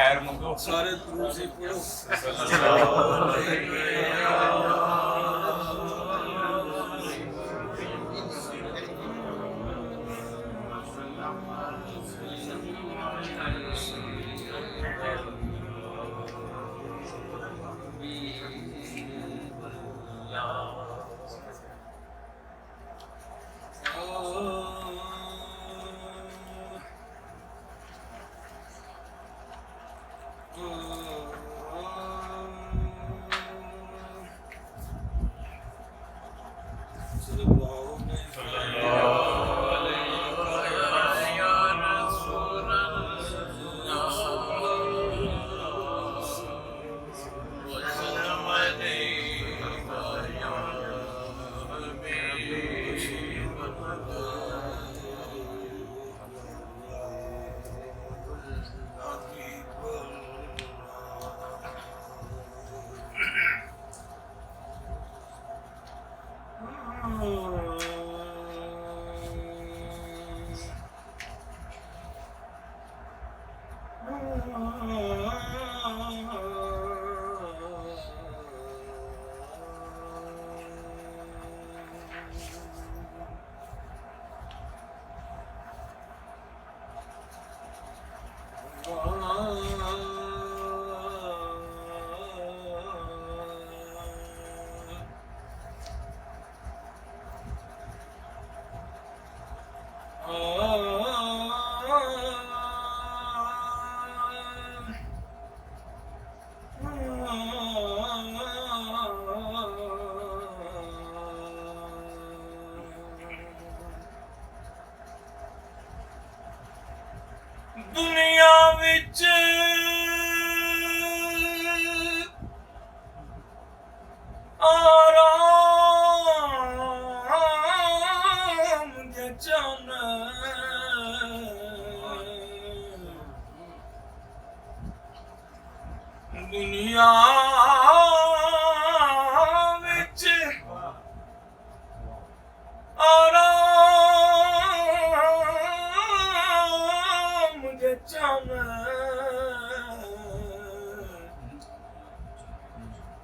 खैर मंगो। सारे दुरूद से पढ़ो। दुनिया विच आराम दे चाहना दुनिया विच आराम दे चाहना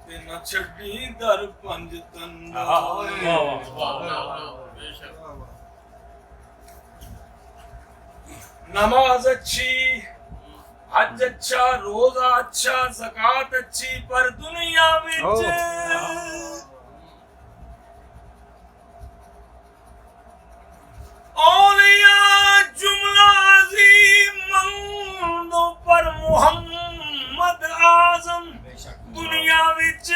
ते न छड्डी दर पंज तन नमाज अच्छी, हज अच्छा, रोजा अच्छा, ज़कात अच्छी, पर दुनिया विच औलिया जुमला अज़ीमंदो पर मुहम्मद आज़म दुनिया विच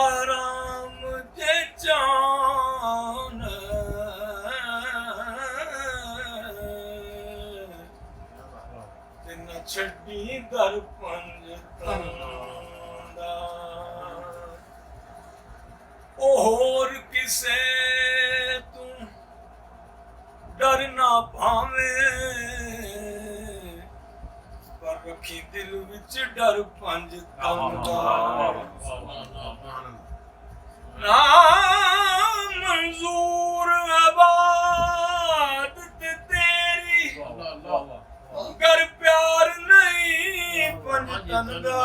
आराम दे जान ते न छड्डी दर पंज तंदा ओ होर किसे तू डर ना पावे पर रखी दिल विच डर पंज तंदा ना मंजूर इबादत तेरी गर प्यार नहीं पंजतन दा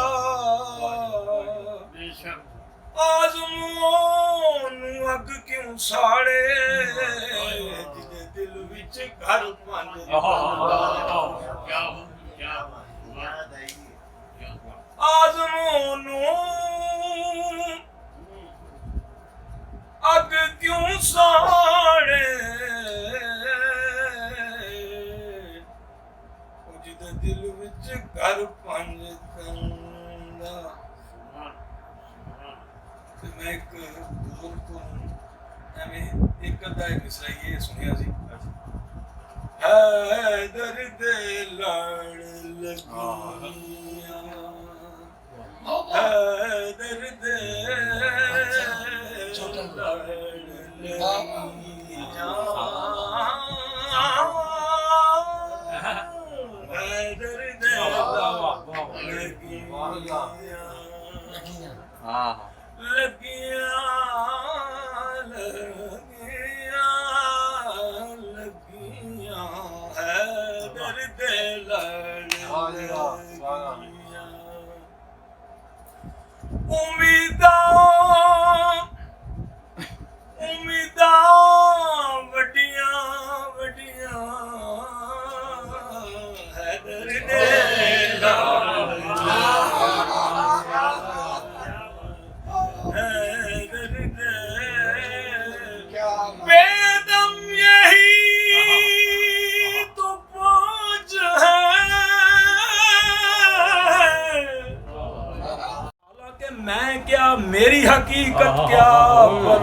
आज़मों नू अग क्यों साड़े जिदे दिल विच घर पंज आज़मों नू अग क्यों साड़े जिदे दिल विच घर पंज कंदा ते मैं एक बुजुर्ग को एवें एक अद्धा मिसरा ये सुनिया सी हैदर दे लड़ लगियां हैदर दे लगियां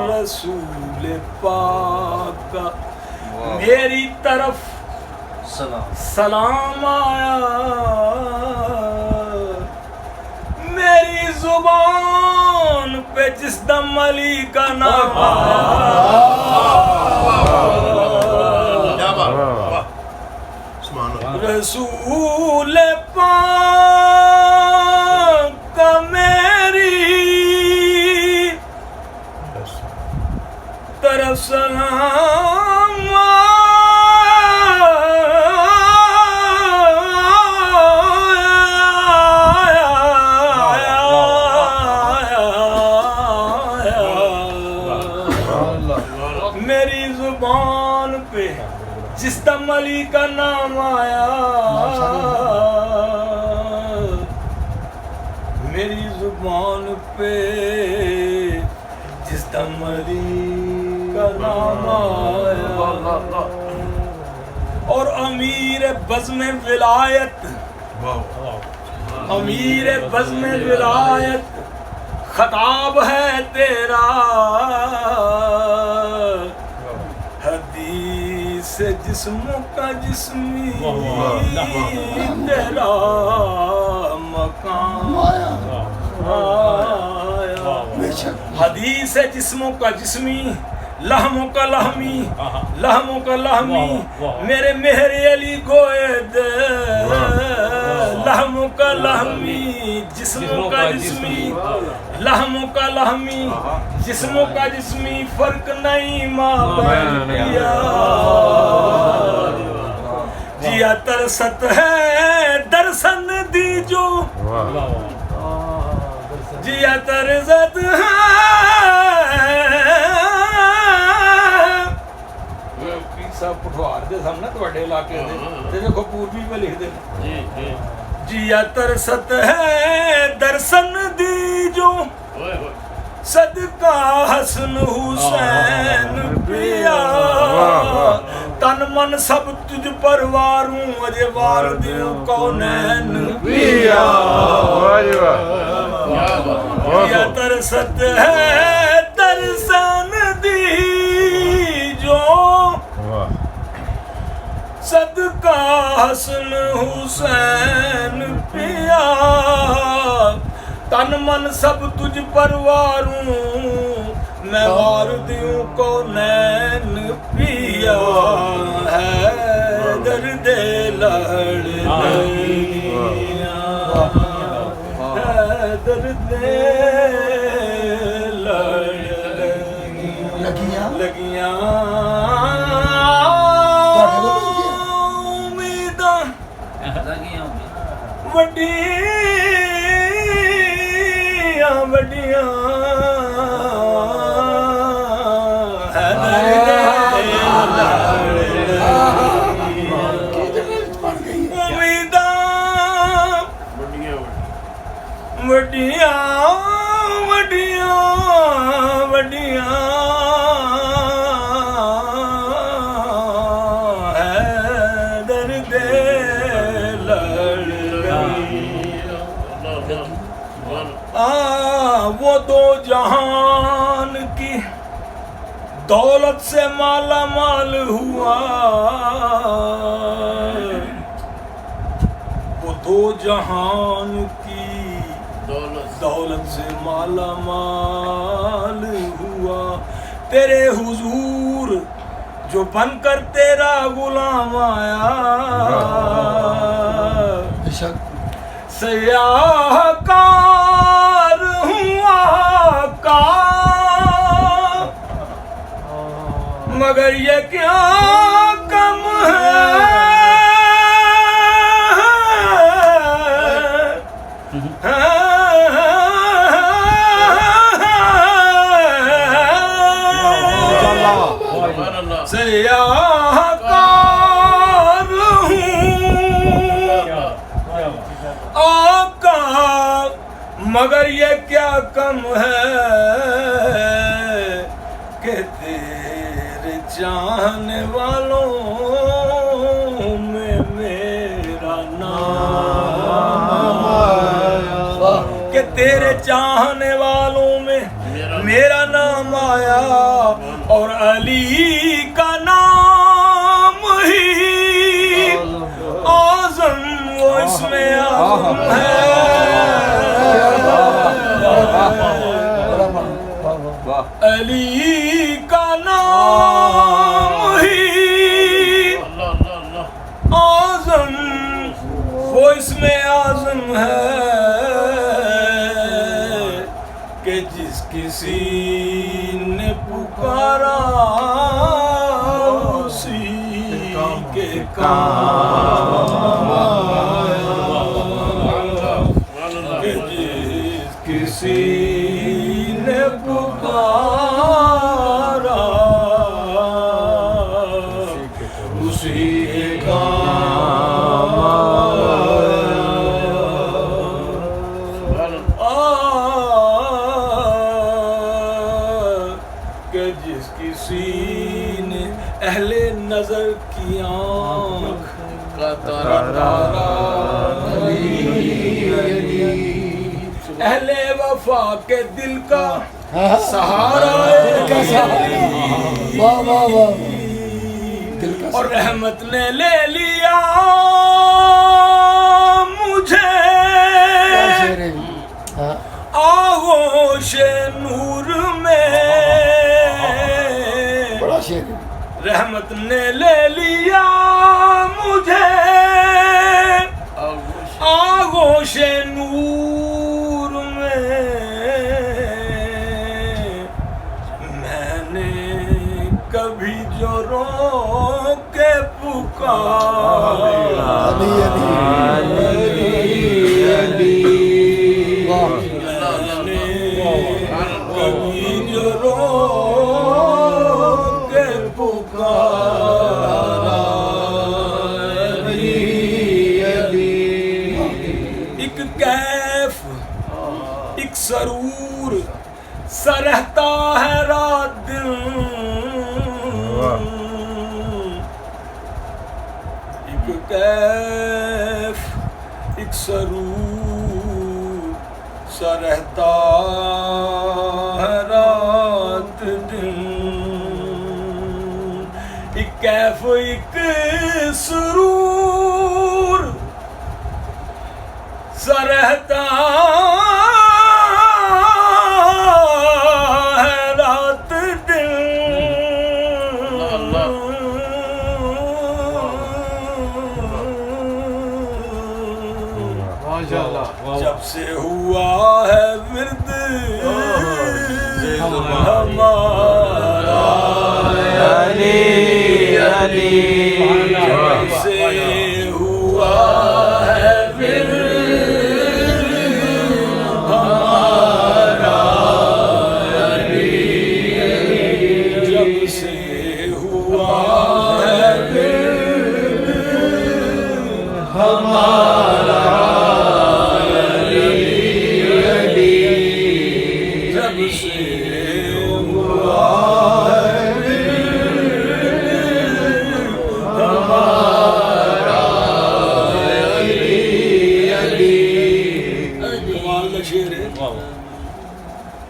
रसूल पाक का मेरी तरफ सलाम आया, मेरी जुबान पे जिस दम अली का नाम आया, रसूल पाक का मेरी तरफ सलाम मेरी जुबान पे जिस दम अली का नाम आया, मेरी जुबान पे जिस दम अली का नाम आया। और अमीर बज़्म विलायत, अमीर बज़्म विलायत खताब है तेरा, हदीस जिस्मों का जिस्मी तेरा मकाम आया। हदीस है जिस्मों का जिस्मी, लहमों का लहमी, लहमों का लहमी, मेरे मेहर अली गोए दे, लहमों का लहमी, जिस्मों का जिस्मी, लहमों का लहमी, जिस्मों का जिस्मी, फर्क नहीं माँ बहनिया। जिया तरसत है दर्शन दीजो, जिया तरसत है पठवार दे सामने ਤੁਹਾਡੇ ਇਲਾਕੇ ਦੇ ਤੇ ਦੇਖੋ ਪੂਰਬੀ पे लिख दे जी जी। जिया तरसत है दर्शन दीजो, सदका हसन हुसैन पिया, तन मन सब तुझ पर वारूं, अजे वार दियो कौनैन पिया। जिया तरसत है दर्शन दीजो, सदका हसन हुसैन पिया, तन मन सब तुझ पर वारूं, मैं वार दियूं कौनैन पिया। है दर्द लड़ दर्द लगियां वड्डियां वड्डियां वड्डियां वड्डियां वड्डियां वो दो जहान की दौलत से माला माल हुआ, वो दो जहान की दौलत से माला माल हुआ। तेरे हुजूर जो बनकर तेरा गुलाम आया, सयाहकार हुआ का, मगर ये क्या कम है, सयाहकार आका, मगर ये क्या कम है कि तेरे चाहने वालों में मेरा नाम आया, कि तेरे चाहने वालों में मेरा नाम आया और अली का नाम ही आज़म वो इसमें आज़म है। अली का नाम ही आज़म वो इसमें आज़म है कि जिस किसी ने पुकारा उसी के काम आया, कि जिस किसी ने पुकारा उसी के काम कि जिस किसी ने अहले नजर की आँख का तारा अहले वफा के दिल का सहारा और रहमत ने ले लिया मुझे आगोश नूर में, रहमत ने ले लिया मुझे आगोश नूर में। मैंने कभी जो रो के पुकारा कभी जो रो के पुकारा एक कैफ एक सरूर सा रहता है रात दिन, एक कैफ एक सरूर सा रहता है रात दिन, एक कैफ एक सरूर सा रहता है रात दिन। जब से हुआ है विर्द हमारा अली अली, जब से हुआ है विर्द हमारा अली अली, जब से हुआ है विर्द हमारा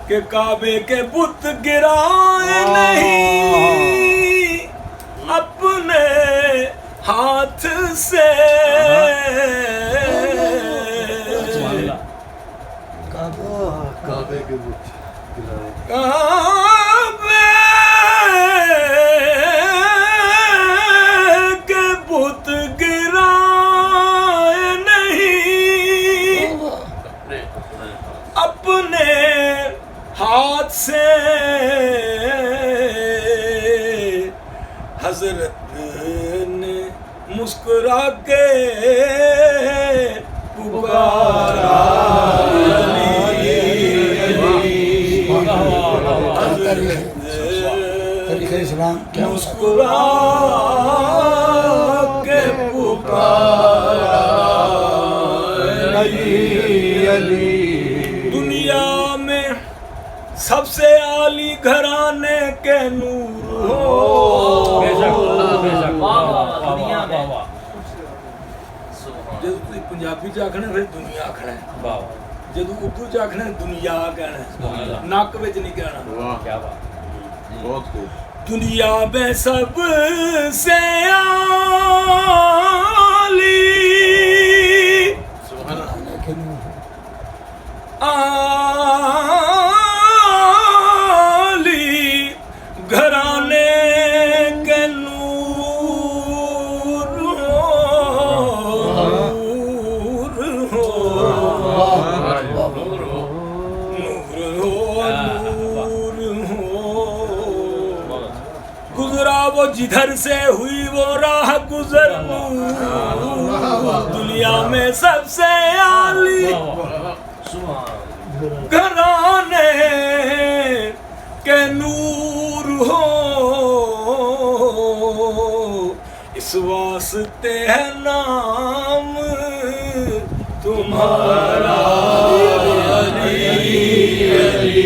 के काबे के बुत गिराए नहीं अपने हाथ से, काबे के बुत काबे के बुत गिराए नहीं अपने हाथ से, हजरत ने मुस्कुरा के पुकारा मुस्कुरा के पुकारा दुनिया में सबसे आली घराने के नूर हो, जब पंजाबी च आखना फिर दुनिया आखना, जब उर्दू च आखना दुनिया कहना, नक विच नहीं कहना। बहुत खूब। दुनिया में सबसे आली आली घराने के नूर गुजरा वो जिधर से हुई वो राह गुजर दुनिया में सबसे आली घराने के नूर हो इस वास्ते है नाम तुम्हारा अली अली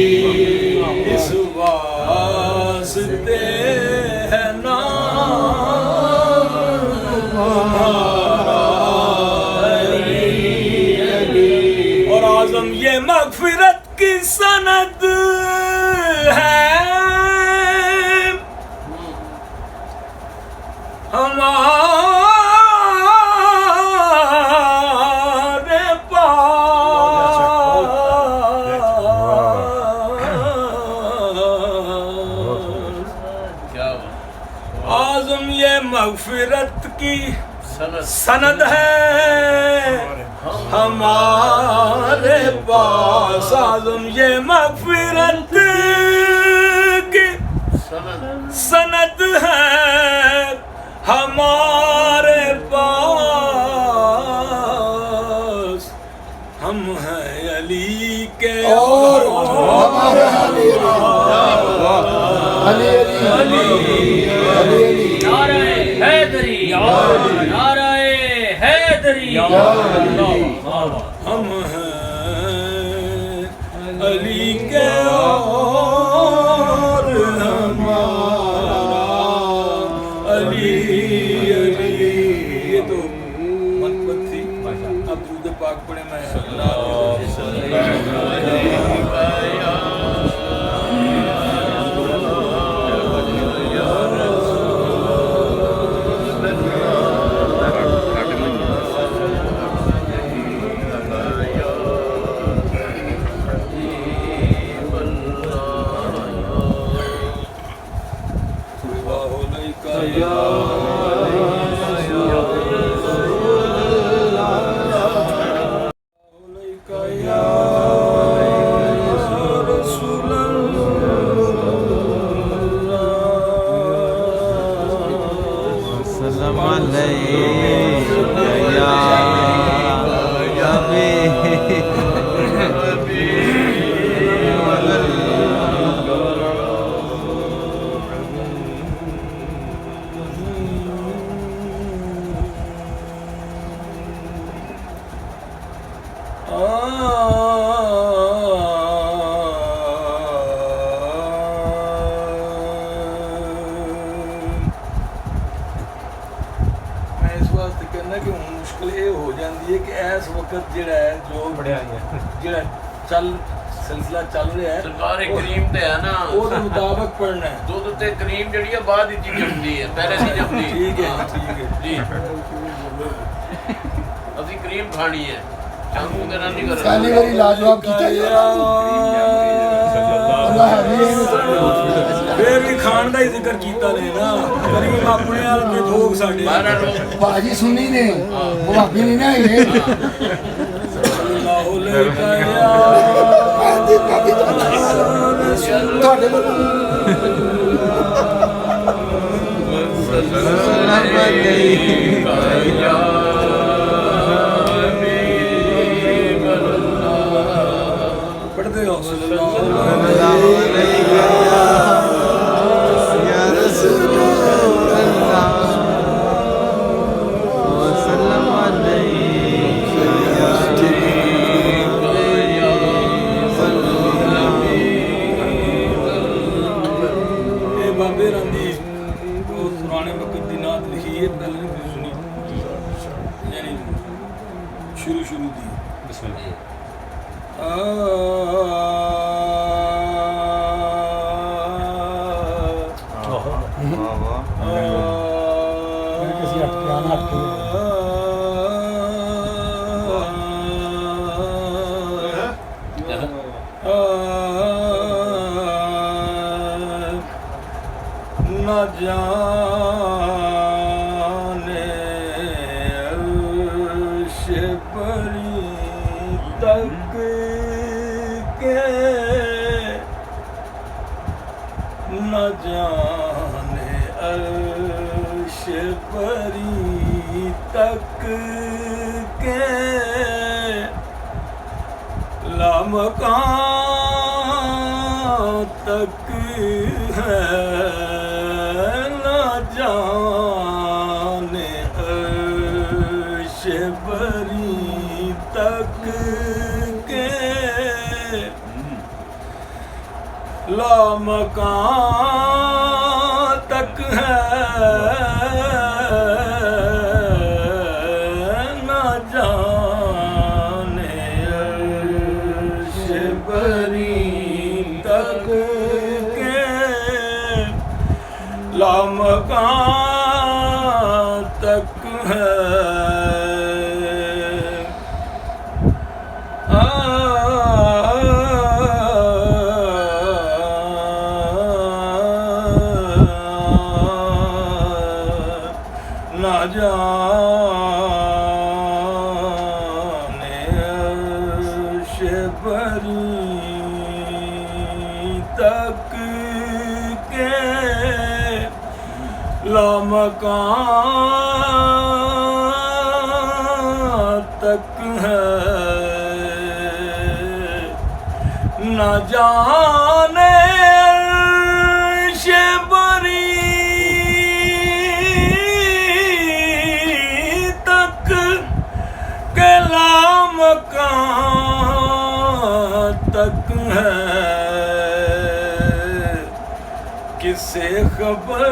इस वास्ते है नाम तुम्हारा अली अली और आज़म ये मग़फ़िरत की सनद है हमारे पास आज़म ये मग़फ़िरत की सनद है हमारे पास आज़म ये मग़फ़िरत की सनद है हमारे पास हम हैं अली के और हमारे अली अली अली अली नारे हैदरी नारे हैदरी हम हैं अली के और हमारा अली अली ये तो मनपत थी अब दुरूद पाक पढ़े मैं चल सिलसिला चल रहा है सरकार करीम ते है ना ਉਹਦੇ ਮੁਤਾਬਕ पढ़ना है दुध ते करीम जड़ी है बाद विच जमदी है पहले नहीं जमदी ठीक है जी ਅਸੀਂ ਕਰੀਮ ਖਾਣੀ ਹੈ ਚਾਹੂ ਵਗੈरह नहीं करना पहली बारी लाजवाब कीता अल्लाह हबीब फिर भी खान ਦਾ ਹੀ ਜ਼ਿਕਰ ਕੀਤਾ ਨੇ ਨਾ ਕਰੀਮ ਆਪਣੇ ਆਲ ਦੇ ਭੋਗ ਸਾਡੇ बाजी सुनी ने वो भाभी नहीं ना ये अल्लाह लेका या ਤੁਹਾਡੇ ਕੋਲ पढ़ते हो शुरू दी बिस्मिल्लाह किसी हटके आना हटके न जाने अर्श परी तक के न जाने अर्श परी तक के लामकान तक है न जाने अर्श परी तक के लामकान तक है न जाने अर्श परी तक के लामकान तक है न जाने अर्श परी तक के लामकान तक है न जाने अर्श परी तक के लामकान तक है किसे खबर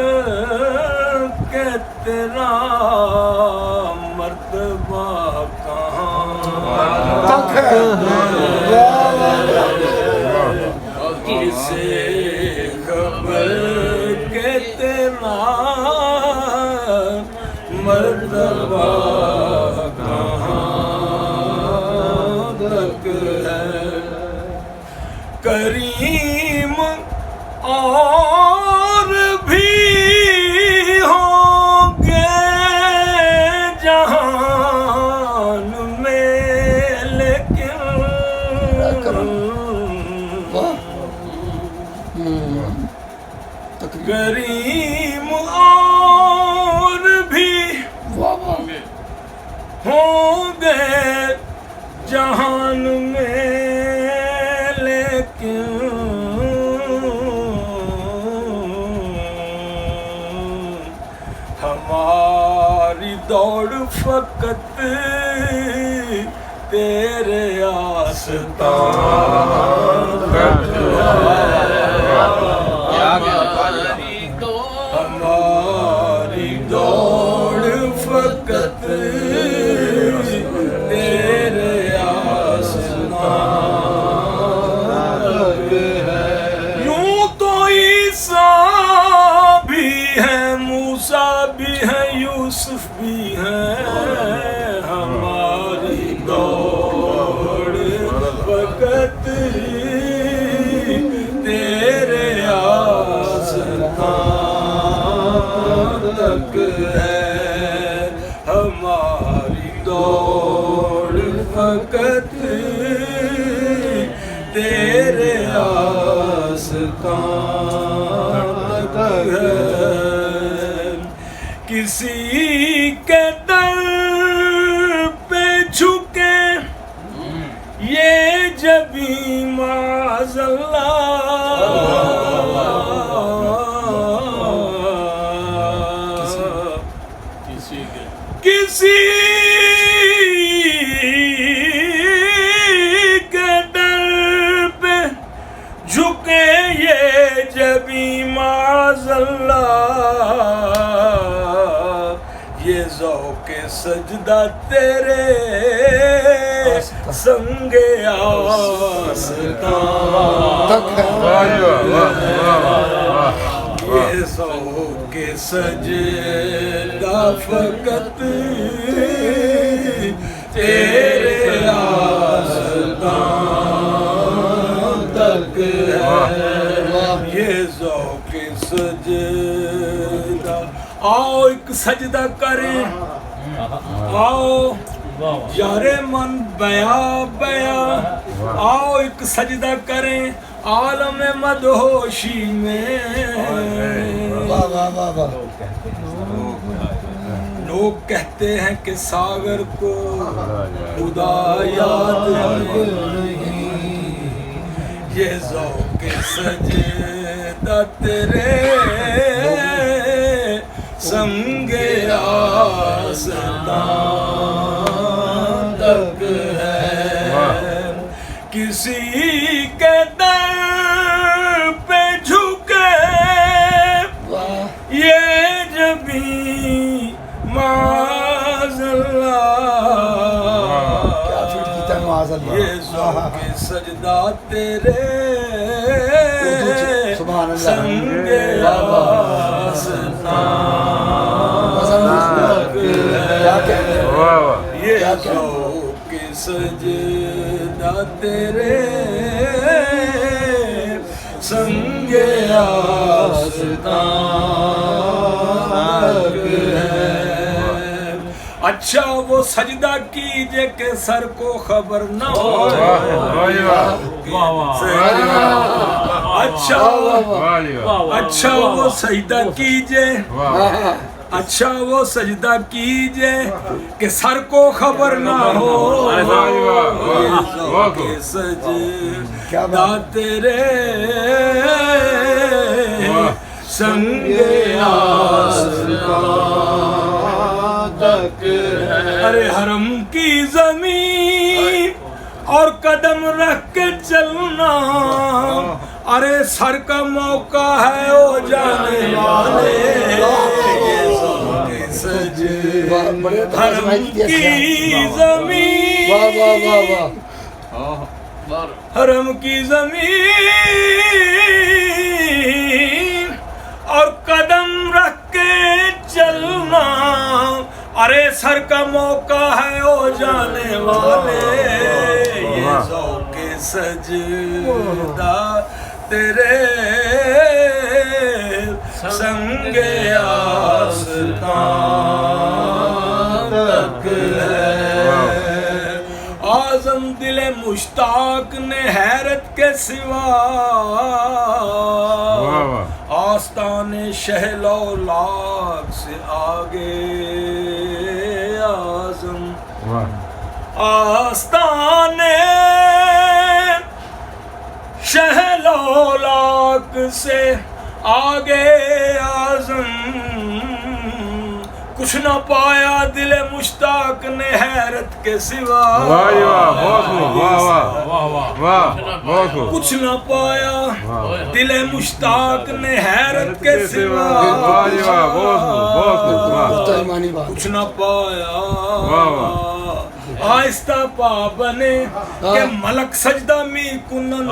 के तेरा मर्तबा कहाँ तक है किसे खबर के तेरा मर्तबा कहाँ तक है करीम और भी होंगे जहान में लेकिन करीम और भी होंगे जहान में लेकिन हमारी दौड़ फकत तेरे आस्तान तक हमारी दौड़ फकत तेरे आस्तान तक है यूं तो ईसा भी है मूसा भी है यूसुफ भी है हमारी दौड़ फकत तेरे आस्तान तक है हमारी दौड़ फकत तेरे आस्तान तक है किसी के दर पे झुके ये जबी माज़ल्ला किसी के दर पे झुके ये जबी माज़ल्ला ये ज़ौक़े सजदा तेरे संगे आस्तान तक है ये सौ के सजदा फकत तेरे आस्तान तक है, ये ज़ौक़ सजदा। आओ एक सजदा करें, आओ यारे मन बया बया, आओ एक सजदा करें आलम मदहोशी में। वाह वाह वाह वाह। लोग कहते हैं कि सागर को खुदा याद नहीं, ये ज़ौक़ सजदा तेरे संगे आस्तान तक है। किसी के दर पे झुके ये जबी ये ज़ौक़ सजदा तेरे संगे आस्तान, ये ज़ौक़ सजदा तेरे संगे आस्तान है। अच्छा वो सजदा कीजिए के सर को खबर न हो, अच्छा वो सजदा कीजिए, अच्छा वो सजदा कीजिए कि सर को खबर ना हो, सजदा तेरे संगे आस्तान तक है। अरे हरम की जमीन और कदम रख के चलना, अरे सर का मौका है ओ जाने वाले, हरम की जमीन, हरम की जमीन और कदम रख के चलना, अरे सर का मौका है ओ जाने वाले, ये ज़ौक़ सजदा तेरे संगे आस्तान तक है। आज़म दिले मुश्ताक ने हैरत के सिवा आस्ताने शहलो लाख से आगे, आज़म आस्ताने शहलो लाख से आगे, आज़म कुछ न पाया दिले मुश्ताक ने हैरत के सिवा, कुछ न पाया दिले मुश्ताक ने हैरत के सिवा, कुछ न पाया आहिस्ता पा बने के मलक सजदा मी कुनन,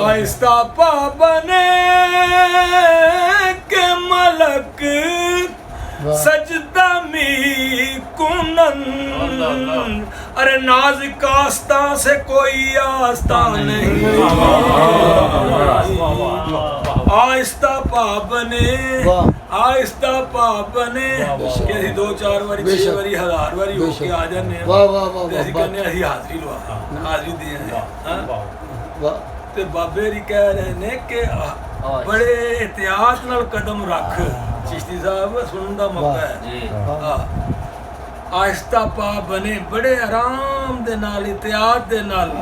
आहिस्ता पा बने के मलक सजदा मी कुनन, अरे नाज़िक आस्ता से कोई आस्ता नहीं, आहिस्ता पा बने, आहिस्ता पा बने कि 2-4 बारी 6 बारी 1000 बारी होके आ जाने, ਅਸੀਂ ਕਹਿੰਦੇ ਅਸੀਂ ਹਾਜ਼ਰੀ ਲਵਾ, ਹਾਜ਼ਰੀ ਦੇ ਤੇ ਬਾਬੇ ਰੀ ਕਹਿ ਰਹੇ ਨੇ ਕਿ ਬੜੇ ਇhtiyat ਨਾਲ ਕਦਮ ਰੱਖ। चिश्ती साहब सुनने का मौका है, आहिस्ता पा बने बड़े आराम दे नाल इhtiyat दे नाल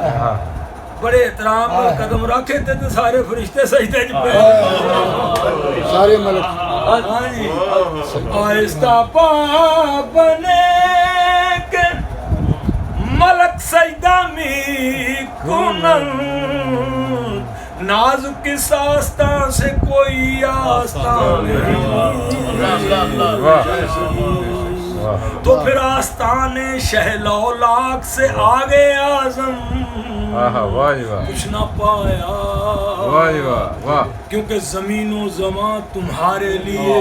बड़े एहतराम नाल कदम रखे ते सारे फरिश्ते सजदे च पे, सारे मलक। हां जी, आहिस्ता पा बने के मलक सजदा में कुनन, नाजुक इस आस्था से कोई आस्था नहीं, तो फिर आस्ताने शहलो लाख से आगे आज़म ਆਹ ਵਾਹ ਜੀ ਵਾਹ कुछ ना पाया ਵਾਹ ਜੀ ਵਾਹ ਵਾਹ क्योंकि जमीनों जमा तुम्हारे लिए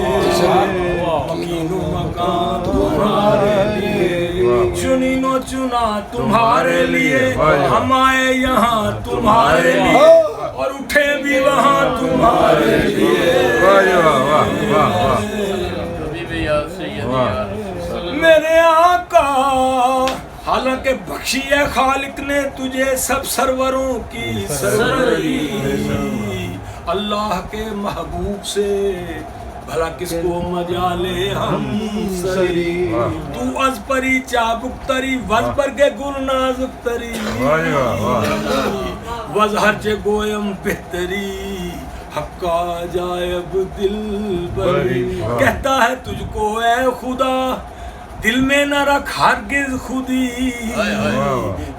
मकीनो मकान तुम्हारे लिए चुनीनो चुना तुम्हारे लिए हम आए यहाँ तुम्हारे लिए और उठे भी वहाँ तुम्हारे लिए ਵਾਹ ਜੀ ਵਾਹ ਵਾਹ ਵਾਹ ਵਾਹ कभी भी याद सैयद यार मेरे आका हालांकि बख्शी है खालिक ने तुझे सब सरवरों की सरवरी अल्लाह के महबूब से भला किसको मजाले हम सरी तू अज परी चाबुक तरी वज पर के गुल नाजुक तरी वाह जी वाह वाह वज हर चे गोयम बेहतरी हक्का जायब दिल बरी कहता है तुझको ऐ खुदा दिल में न रख हरगिज खुदी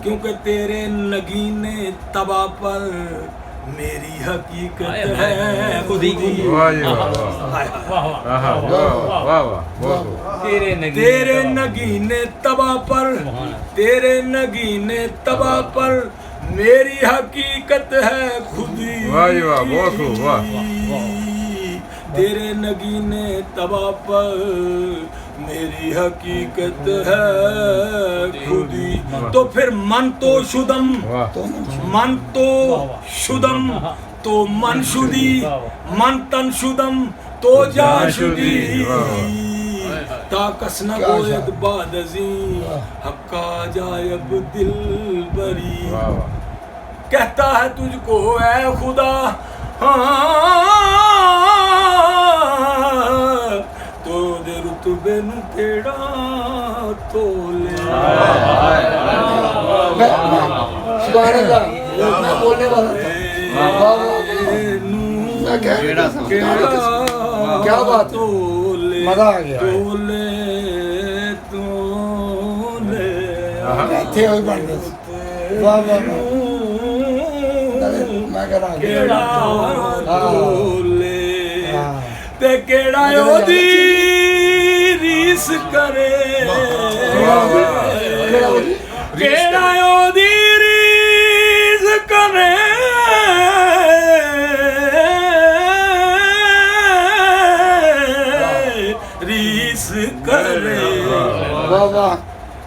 क्योंकि तेरे नगीने तबा पर मेरी हकीकत है खुदी ਵਾਹ ਜੀ ਵਾਹ ਆਹ ਵਾਹ ਵਾਹ ਵਾਹ तेरे नगीने तबा पर तेरे नगीने तबा पर मेरी हकीकत है खुदी वाह जी वाह, बहुत खूब, वाह, तेरे नगीने तबा पर मेरी हकीकत है खुदी तो फिर मन तो शुदम वाह मन तो शुदम तो मन शुदी मन तन शुदम तो जा शुदी ताकस न गोयद बादजी हक्का जायब दिल बरी वाह वाह कहता है तुझको ऐ खुदा हाँ तो दे रुतबे नु केड़ा तोले सुभान अल्लाह मैं बोलने वाला था वाह वाह मैं कह रहा था क्या बात तोले मजा आ गया तोले तोले ਇੱਥੇ ਹੋਈ ਬਣ ਗਈ ਵਾਹ ਵਾਹ ਮੈਂ ਕਹ ਰਹਾ ਕਿਹੜਾ ਤੋਲੇ ਤੇ ਕਿਹੜਾ ਉਹਦੀ ਰੀਸ ਕਰੇ ਕਿਹੜਾ ਉਹਦੀ ਰੀਸ ਕਰੇ ਰੀਸ ਕਰੇ ਵਾਹ ਵਾਹ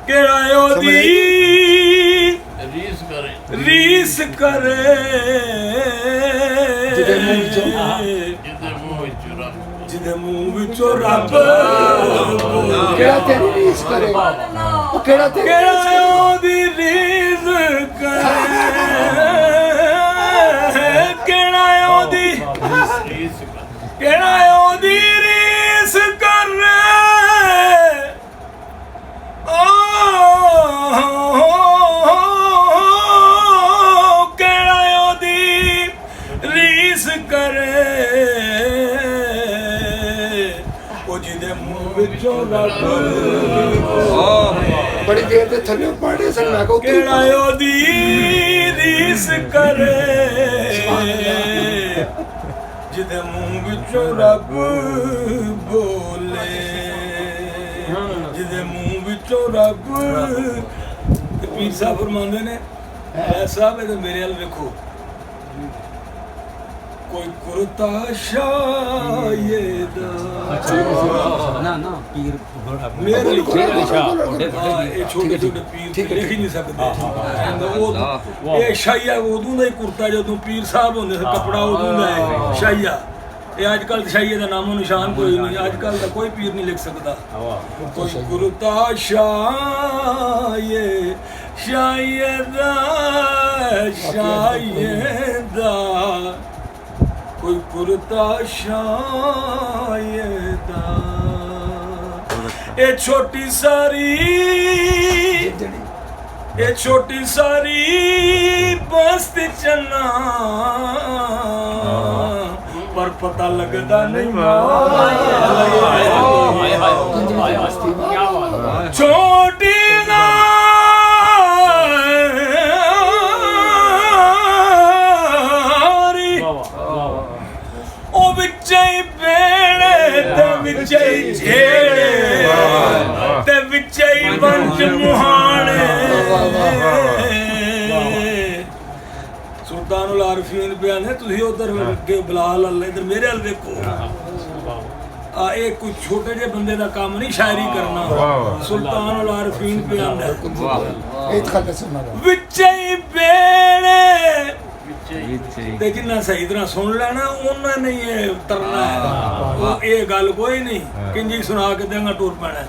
ਕਿਹੜਾ ਉਹਦੀ रीस करे ਰੀਸ ਕਰੇ ਜਿਹਦੇ ਮੂੰਹ ਵਿੱਚੋਂ जिंदे मुंह विच रब ਜਿਹਦੇ ਮੂੰਹ ਵਿੱਚੋਂ ਰੱਬ ਕਿਹੜਾ ਤੇਰੀ ਰੀਸ ਕਰੇ ਉਹ ਕਿਹੜਾ ਤੇਰੀ ਰੀਸ ਕਿਹੜਾ ਉਹਦੀ ਰੀਸ ਕਰੇ ਕਿਹੜਾ ਉਹਦੀ रीस करे ਕਿਹੜਾ ਉਹਦੀ ਰੀਸ ਕਰੇ ਕਿਹੜਾ ਉਹਦੀ ਰੀਸ ਕਰੇ ਉਹ ਜਿਹਦੇ ਮੂੰਹ ਵਿੱਚੋਂ ਰੱਬ ਬੜੀ ਦੇਰ ਤੇ ਥੱਲੇ ਪੜ੍ਹਦੇ ਸਨ ਮੈਂ ਕਹੋ ਕਿਹੜਾ ਉਹਦੀ ਰੀਸ ਕਰੇ ਜਿਹਦੇ ਮੂੰਹ ਵਿੱਚੋਂ ਰੱਬ ਬੋਲੇ ਜਿਹਦੇ ਮੂੰਹ ਵਿੱਚੋਂ ਰੱਬ ਤੇ ਪੀਰ ਸਾਹਿਬ ਫਰਮਾਉਂਦੇ ਨੇ ਐ ਸਾਹਿਬ ਇਹ ਮੇਰੇ ਵੱਲ ਵੇਖੋ ਕੋਈ ਕੁਰਤਾ ਸ਼ਾਇਦ ਨਾ ਪੀਰ ਮੇਰੇ ਲਈ ਅੱਛਾ ਇਹ ਛੋਟੇ ਛੋਟੇ ਪੀਰ ਲਿਖ ਹੀ ਨਹੀਂ ਸਕਦੇ ਉਹ ਇਹ ਸ਼ਾਈਆ ਉਦੋਂ ਦਾ ਹੀ ਕੁਰਤਾ ਜਦੋਂ ਪੀਰ ਸਾਹਿਬ ਹੁੰਦੇ ਸੀ ਕਪੜਾ ਉਦੋਂ ਦਾ ਹੈ ਸ਼ਾਈਆ ਇਹ ਅੱਜ ਕੱਲ ਸ਼ਾਈਏ ਦਾ ਨਾਮੋ ਨਿਸ਼ਾਨ ਕੋਈ ਨਹੀਂ ਅੱਜ ਕੱਲ ਦਾ ਕੋਈ ਪੀਰ ਨਹੀਂ ਲਿਖ ਸਕਦਾ ਕੋਈ ਕੁਰਤਾ ਸ਼ਾਇਏ ਸ਼ਾਇਦਾ ਸ਼ਾਇਦਾ ਕੋਈ ਕੁਰਤਾ ਸ਼ਾਇਦਾ ਇਹ ਛੋਟੀ ਸਾਰੀ ਇਹ ਛੋਟੀ ਸਾਰੀ ਬਸਤ ਚੰਨਾ ਪਰ ਪਤਾ ਲੱਗਦਾ ਨਹੀਂ ਛੋਟੀ ਨਾਰੀ ਉਹ ਵਿੱਚੇ ਹੀ ਬੇੜੇ ਤੇ ਵਿੱਚੇ ਹੀ ਝੇੜੇ ਤੇ ਵਿੱਚੇ ਹੀ ਵੰਜ ਮੁਹਾਣੇ ਸੁਲਤਾਨ ਆਰਫੀਨ ਪਿਆ ਨੇ ਤੁਸੀਂ ਉਧਰ ਅੱਗੇ ਬਲਾਲ ਅੱਲ ਇਧਰ ਮੇਰੇ ਵੱਲ ਵੇਖੋ ਆ ਇਹ ਕੋਈ ਛੋਟੇ ਜਿਹੇ ਬੰਦੇ ਦਾ ਕੰਮ ਨਹੀਂ ਸ਼ਾਇਰੀ ਕਰਨਾ ਸੁਲਤਾਨ ਆਰਫੀਨ ਪਿਆ ਨੇ ਇਹ ਖਾਲਸਾ ਸੁਣਾ ਵਿੱਚੇ ਹੀ ਬੇੜੇ ਤੇ ਜਿੰਨਾ ਸਹੀ ਤਰ੍ਹਾਂ ਸੁਣ ਲੈਣਾ ਉਹਨਾਂ ਨੇ ਇਹ ਉਤਰਨਾ ਹੈ ਉਹ ਇਹ ਗੱਲ ਕੋਈ ਨਹੀਂ ਕਿੰਜੀ ਸੁਣਾ ਕੇ ਦੇਗਾ ਟੁਰ ਪੈਣਾ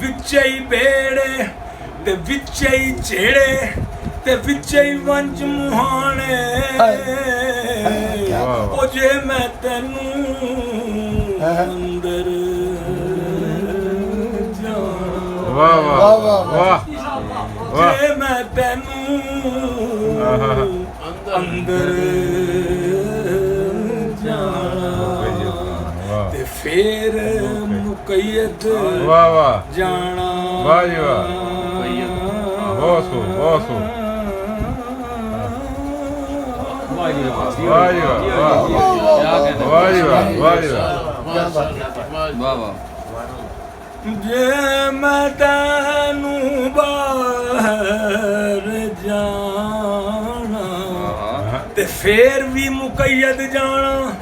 ਵਿੱਚੇ ਹੀ ਬੇੜੇ ਤੇ ਵਿੱਚੇ ਹੀ ਝੇੜੇ ਤੇ ਵਿੱਚੇ ਹੀ ਵੰਜ ਮੁਹਾਣੇ ਉਹ ਜੇ ਮੈਂ ਤੈਨੂੰ ਅੰਦਰ ਵਾਹ ਵਾਹ ਵਾਹ ਜੇ ਮੈਂ ਤੈਨੂੰ ਅੰਦਰ ਜਾਣਾ ਤੇ ਫੇਰ ਮੁਕੱਯਦ ਵਾਹ ਵਾਹ ਜਾਣਾ ਵਾਹ ਜੀ ਵਾਹ ਬਹੁਤ ਸੋ ਵਾਹ ਜੀ ਵਾਹ ਵਾਹ ਜੀ ਵਾਹ ਵਾਹ ਜੀ ਵਾਹ ਜੇ ਮੈਂ ਤੈਨੂੰ ਬਾਹਰ ਜਾਣਾ ਤੇ ਫੇਰ ਵੀ ਮੁਕੱਯਦ ਜਾਣਾ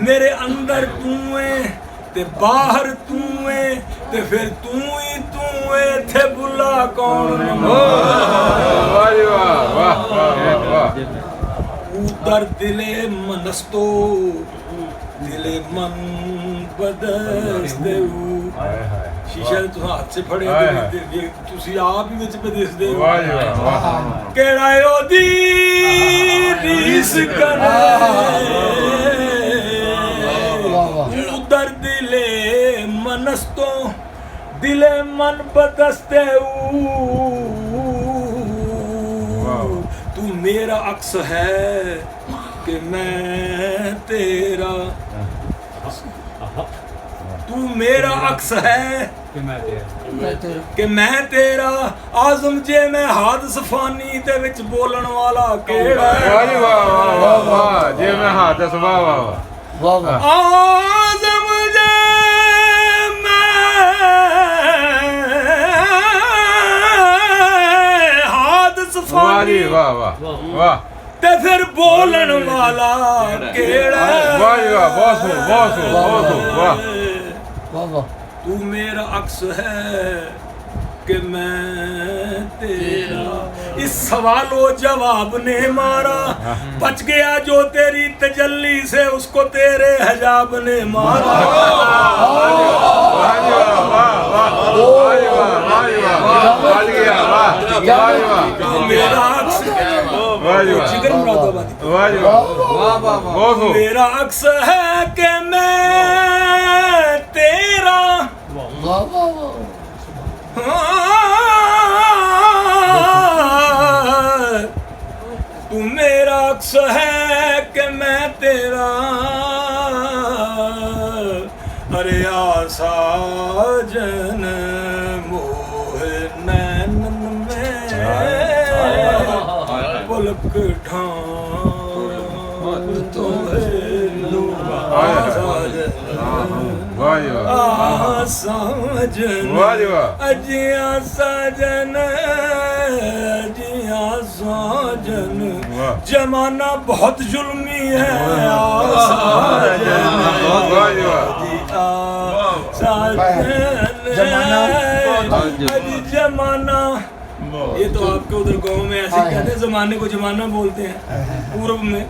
ਮੇਰੇ ਅੰਦਰ ਤੂੰ ਏ ਤੇ ਬਾਹਰ ਤੂੰ ਏ ਤੇ ਫਿਰ ਤੂੰ ਏ ਇੱਥੇ ਬੁਲਾ ਕੌਣ ਵਾਹ ਜੀ ਵਾਹ ਵਾਹ ਉਦਰ ਦਿਲੇ ਮਨਸਤੋ ਦਿਲੇ ਮਨ ਬਦਸਦੇ ਸ਼ੀਸ਼ਾ ਤੁਸੀਂ ਹੱਥ 'ਚ ਫੜਿਆ ਤੇ ਤੁਸੀਂ ਆਪ ਹੀ ਵਿੱਚ ਦਿਸਦੇ ਹੋ ਵਾਹ ਜੀ ਵਾਹ ਕਿਹੜਾ ਉਹਦੀ ਰੀਸ ਕਰੇ ਉਦਰ ਦਿਲੇ ਮਨਸਤੋ ਦਿਲੇ ਮਨ ਬਦਸਤੇ ਤੂੰ ਮੇਰਾ ਅਕਸ ਹੈ ਕਿ ਮੈਂ ਤੇਰਾ ਤੂੰ ਮੇਰਾ ਅਕਸ ਹੈ ਕਿ ਮੈਂ ਤੇਰਾ ਆਜ਼ਮ ਜੇ ਮੈਂ ਹਾਦਸ ਫਾਨੀ ਦੇ ਵਿੱਚ ਬੋਲਣ ਵਾਲਾ ਕਿਹੜਾ ਵਾਹ ਜੀ ਵਾਹ ਵਾਹ ਜੇ ਮੈਂ ਹਾਦਸ ਵਾਹ ਵਾਹ ਆਜ਼ਮ ਜੇ ਮੈਂ ਹਾਦਸ ਫਾਨੀ ਵਾਹ ਵਾਹ ਤੇ ਫਿਰ ਬੋਲਣ ਵਾਲਾ ਕਿਹੜਾ ਵਾਹ ਜੀ ਵਾਹ ਬਹੁਤ ਵਾਹ ਤੂੰ ਮੇਰਾ ਅਕਸ ਹੈ कि मैं तेरा इस सवालो जवाब ने मारा बच गया जो तेरी तजल्ली से उसको तेरे हजाब ने मारा मेरा अक्स है कि मैं तेरा तू मेरा अक्स है कि मैं तेरा अरे आसाजन मोह नैन में पुलक ठान साजन अजिया साजन अजिया साजन जमाना बहुत जुल्मी है जमाना ये तो आपके उधर गाँव में ऐसे कहते हैं जमाने को जमाना बोलते हैं पूर्व में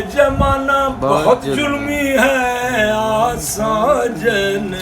जमाना बहुत जुल्मी है साजन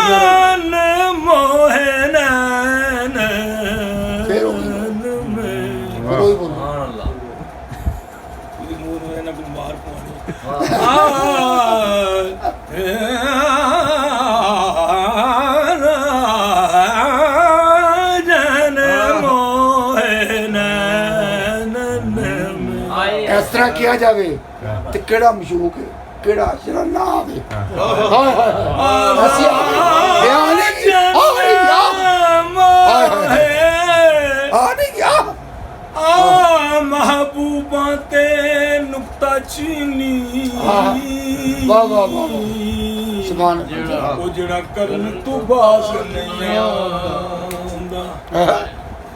जान मोहन मार ਤਰ੍ਹਾਂ ਕਿਹਾ ਜਾਵੇ ਤੇ ਕਿਹੜਾ ਮਸ਼ੂਕ ਹੈ, ਕਿਹੜਾ ਜਿਹੜਾ ਨਾ ਆਵੇ। ਹਾਏ ਹਾਏ ਅਸੀਂ ਬਿਆਨ ਨਹੀਂ ਗਿਆ ਆ महबूबा ते नुक्ता चीनी वाह वाह वाह सुभान अल्लाह वो जड़ा करन तू बास नहीं आंदा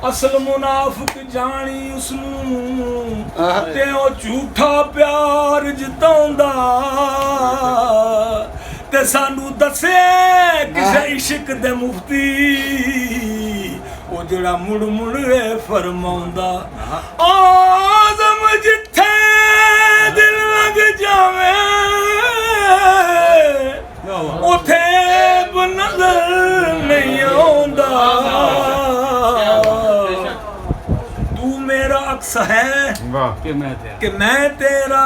असल मुनाफिक जानी उसनू ते ओ झूठा प्यार जताउंदा ते सानू दसे किसे इश्क दे मुफ्ती ਉਹ ਜਿਹੜਾ ਮੁੜ ਮੁੜ ਏ ਫਰਮਾਉਂਦਾ ਆਜ਼ਮ ਜਿੱਥੇ ਦਿਲ ਲੱਗ ਜਾਵੇ ਉਥੇ ਬਨਜ਼ਰ ਨਹੀਂ ਆਉਂਦਾ ਤੂੰ ਮੇਰਾ ਅਕਸ ਹੈ ਕਿ ਮੈਂ ਤੇਰਾ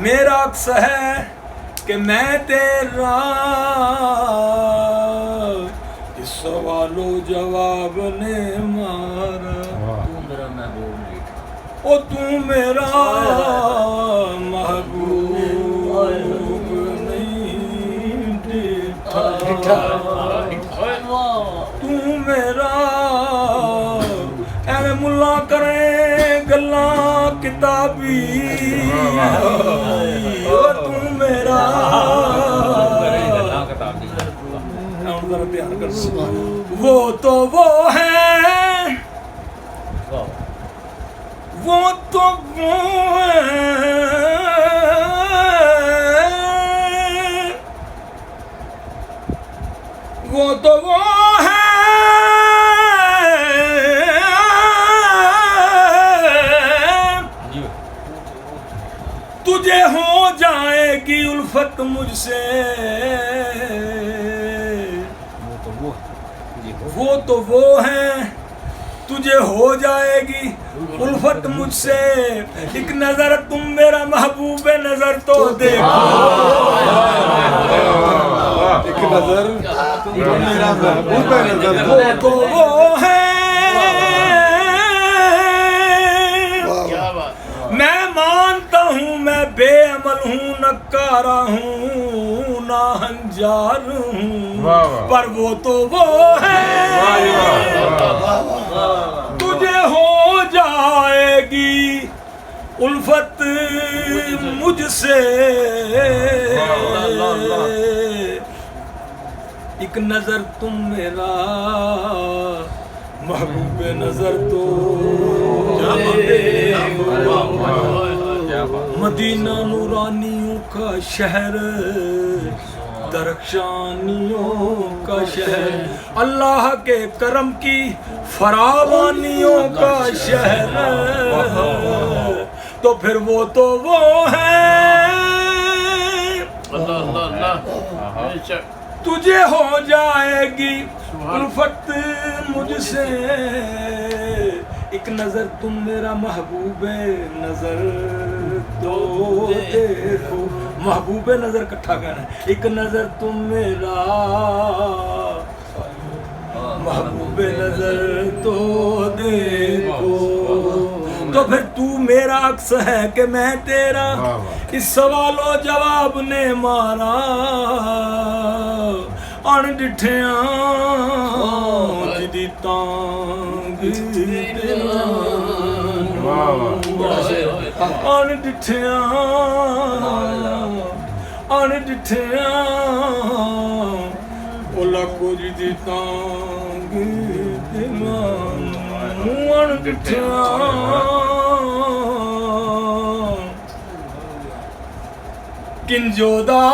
ਮੇਰਾ ਅਕਸ ਹੈ ਕਿ ਮੈਂ ਤੇਰਾ सवालो जवाब ने मारा ओ तू मेरा महबूब नहीं दिखा तू मेरा एवे मुल्ला करे गल्ला किताबी ओ तू मेरा वो तो वो है वो तो वो है वो तो वो है तुझे हो जाएगी उल्फत मुझसे वो तो वो है तुझे हो जाएगी उल्फत मुझसे एक नजर तुम मेरा महबूब नजर तो देखो एक नजर मेरा महबूब नजर वो तो वो है मैं मानता हूँ मैं बेअमल हूँ नकारा हूँ नाहंजार हूँ पर वो तो वो है तुझे हो जाएगी उल्फत मुझसे एक नजर तुम मेरा महबूब नजर तो मदीना नूरानियों का शहर दरख्शानियों का शहर अल्लाह के करम की फरावानियों का शहर तो फिर वो तो वो है तुझे हो जाएगी उल्फत मुझसे एक नजर तुम मेरा महबूब नजर तो देखो महबूब नजर इकट्ठा करना एक नजर तुम मेरा महबूब नजर तो देखो तो फिर तू मेरा अक्स है कि मैं तेरा इस सवालो जवाब ने मारा अण डिठिया जिदी तांग अण डिठिया ओला को जिदी तांग अण डिठिया किंजो दा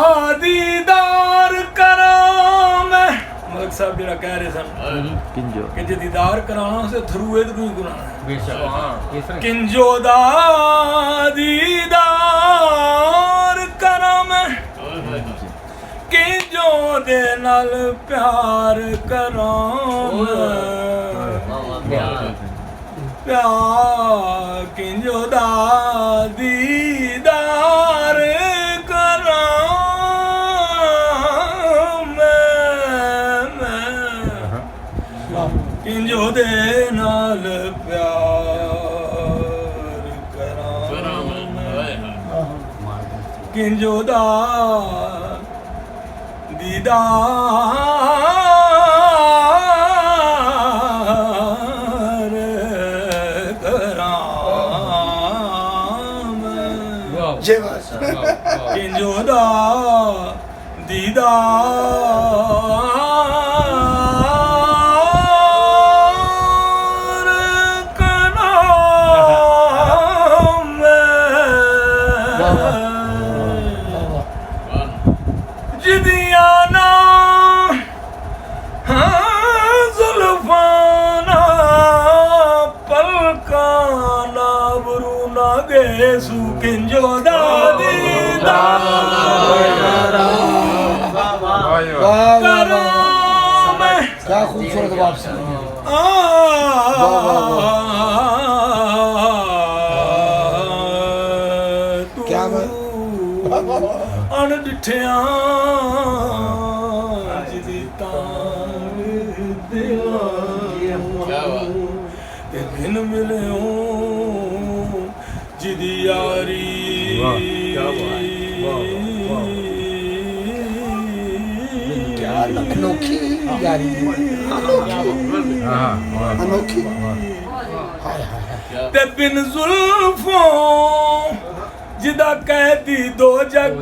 दीदार करा मैं मलक साहब जरा कह रहे सन किंजो दीदार कराना से थरूए तो कोई गुनाह है किंजो दा दीदार करा मैं किंजो दे नाल प्यार करा प्यार किंजो दा दीदार किंजो दे नाल प्यार करा किंजो दा दीदार कराम जय बात किंजो दा दीदार कराम जिदिया ना जुल्फाना पलकाना बरूना गेसू किंजो दा कराम क्या खूबसूरत बात से क्या ਅਣਡਿਠਿਆਂ ਜਿਹਦੀ ਤਾਂਗ ਦਿਲਾਂ ਤੇ ਬਿਨ ਮਿਲਿਓ ਜਿਹਦੀ ਯਾਰੀ क्या अनोखी यारी अनोखी हाय हाय ਤੇ ਬਿਨ ਜ਼ੁਲਫੋਂ ਜਿਹਦਾ ਕਹਿਦੀ ਦੋ ਜਗ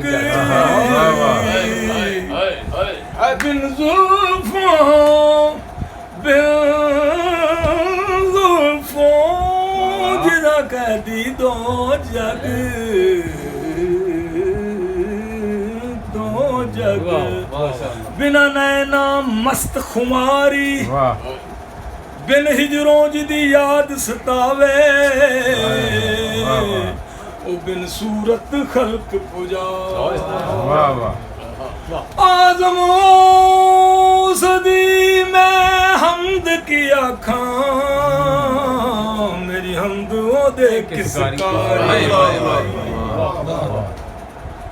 ਬਿਨ ਜ਼ੁਲਫੋਂ ਜਿਹਦਾ ਕਹਿਦੀ ਦੋ ਜਗ बिना नैना मस्त खुमारी बिन हिजरों जिदी याद सतावे ओ बिन सूरत खल्क पुजा आज़म सदी में हमद किया खां मेरी हमद वो दे किस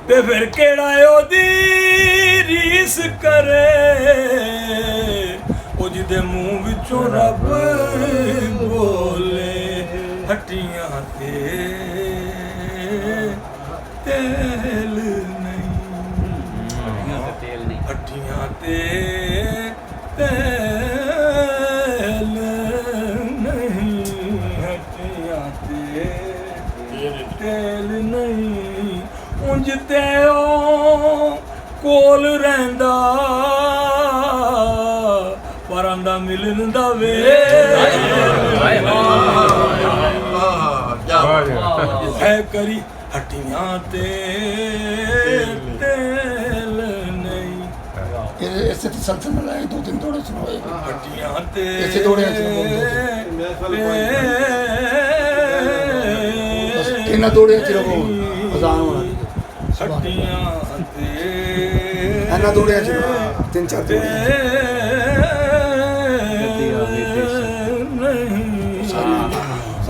ते फिर केड़ा ओदी रीस करे ओ जिदे मुंह विचों रब बोले हट्टियां ते तेल नहीं हट्टियां ते तेल नहीं हट्टियां ते तेल नहीं उंज ते ओ कोल रहंदा पर आंदा मिलन दा वे है करी हट्टियां ते तेल नहीं ऐसे तो सल्तन में लाए 2-3 दौड़े सुनाए हट्टियां ते ऐसे दौड़े इन्ना दौड़े रहो अजान होना हट्टियां ते इन्ना दौड़े 3-4 दौड़े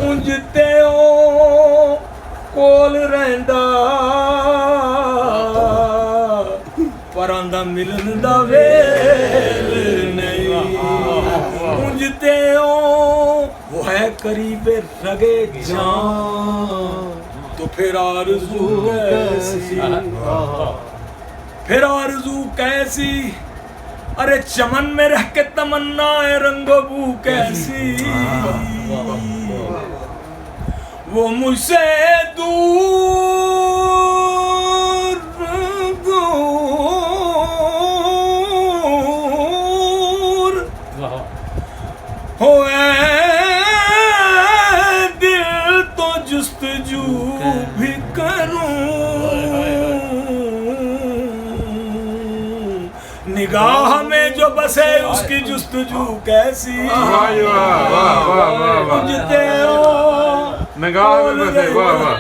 उंज ते ओ कोल रहंदा पर आंदा मिलन दा वेल नहीं उंज ते ओ वो है करीबे रगे जान तो फिर आरज़ू कैसी अरे चमन में रह के तमन्ना है रंगबू कैसी वो मुझसे दूर दूर होए दिल तो जुस्तजू भी करूं निगाह में जो बसे उसकी जुस्तजू कैसी मुझते हो निगाह में बसे वाह वाह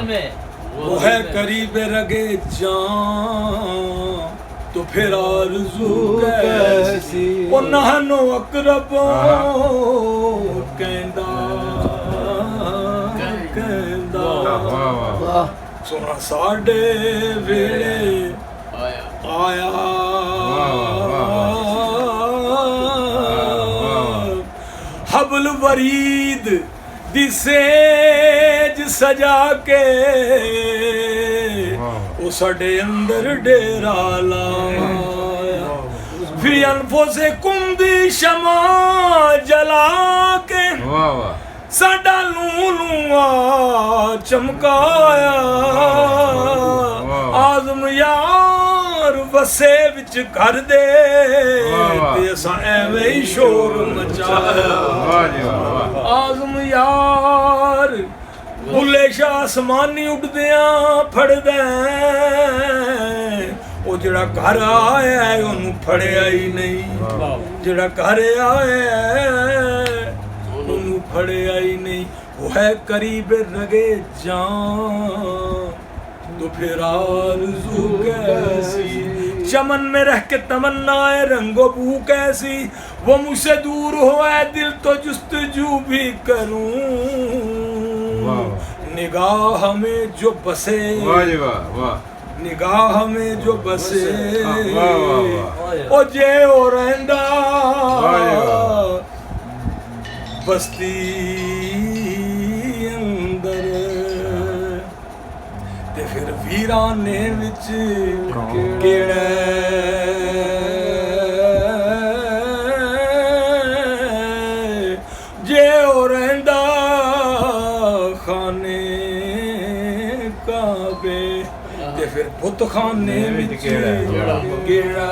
वो है करीब रगे जान तो फिर आरज़ू कैसी वो नहनो अकरबो कहंदा सोना साडे वेले आया हबल वरीद दी सेज सजा के वो ਸਾਡੇ ਅੰਦਰ ਡੇਰਾ ਲਾਇਆ ਫਿਰ ਅਨਫੋਸੇ ਕੁੰਦੀ ਸ਼ਮਾ ਜਲਾ ਕੇ ਵਾਹ ਵਾਹ ਸਾਡਾ ਲੂਆ ਚਮਕਾਇਆ ਆਜ਼ਮ ਯਾਰ ਵਸੇ ਵਿੱਚ ਘਰ ਦੇ ਤੇ ਅਸਾਂ ਐਵੇਂ ਹੀ ਸ਼ੋਰ ਮਚਾਇਆ ਵਾਹ ਜੀ ਵਾਹ ਆਜ਼ਮ ਯਾਰ ਬੁੱਲੇ ਸ਼ਾਹ ਅਸਮਾਨੀ ਉੱਡਦਿਆਂ ਫੜਦਾ ਉਹ ਜਿਹੜਾ ਘਰ ਆਇਆ ਉਹਨੂੰ ਫੜਿਆ ਹੀ ਨਹੀਂ ਜਿਹੜਾ ਘਰ ਆਇਆ ਉਹਨੂੰ ਫੜਿਆ ही नहीं वो है करीब रगे जान तो फिर आरज़ू कैसी चमन में रह के तमन्नाए रंगो बू कैसी वो मुझसे दूर हो दिल तो जुस्तजू भी करूं निगाह में जो बसे निगाह में जो बसे ओ जे ओ रहंदा बस्ती अंदर ते फिर वीराने विच केड़ा जे ओ रहंदा खाने काबे ते फिर बुत खाने विच केड़ा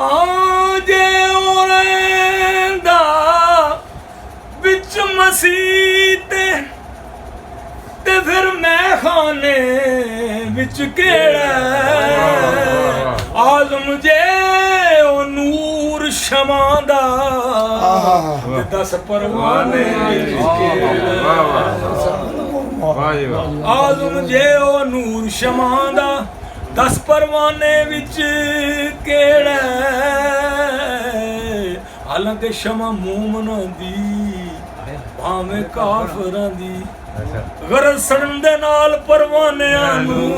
आजे ओरेंदा बिच मसीते ते फिर मैं खाने बिच केड़ा आज़म जे ओ नूर शमा दा दस परवाने आज़म जे ओ नूर शमा दा 10 परवाने विच केड़ा हालांकि शमा मोमना दी भावें काफरां दी गरज सड़न दे नाल परवानियां नूं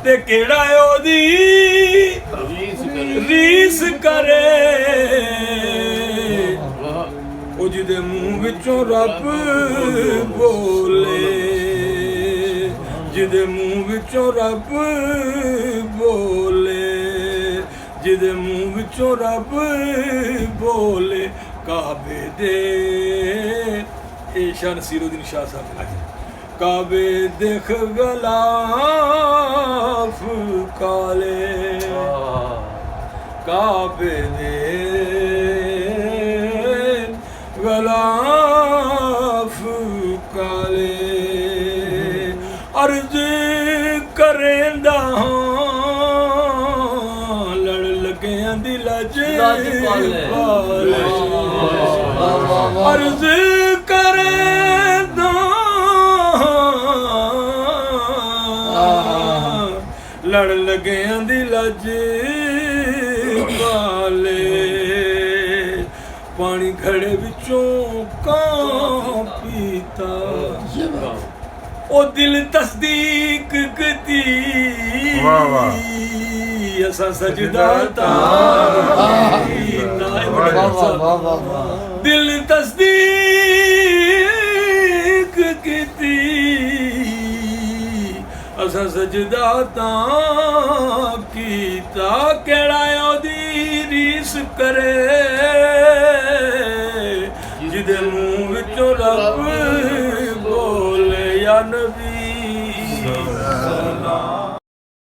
ते केड़ा ओदी रीस करे ओ जिदे मुंह विचों रब बोले जिदे मुंह विचों रब बोले जिदे मुंह विचों रब बोले काबे दे ईशान सीरुद्दीन शाह साहब काबे देख गलाफ काले काबे दे गलाफ काले अर्ज करेंदा लड़ लगियां दी लज अर्ज करेंदा लड़ लगियां दी लज पाले पानी घड़े विचों कां पीता ओ दिल तस्दीक कती असा सजदा दिल तस्दीक कती असा सजदा कीता केड़ा ओदी रीस करे जिदे मुंह विचों रब बोले या नबी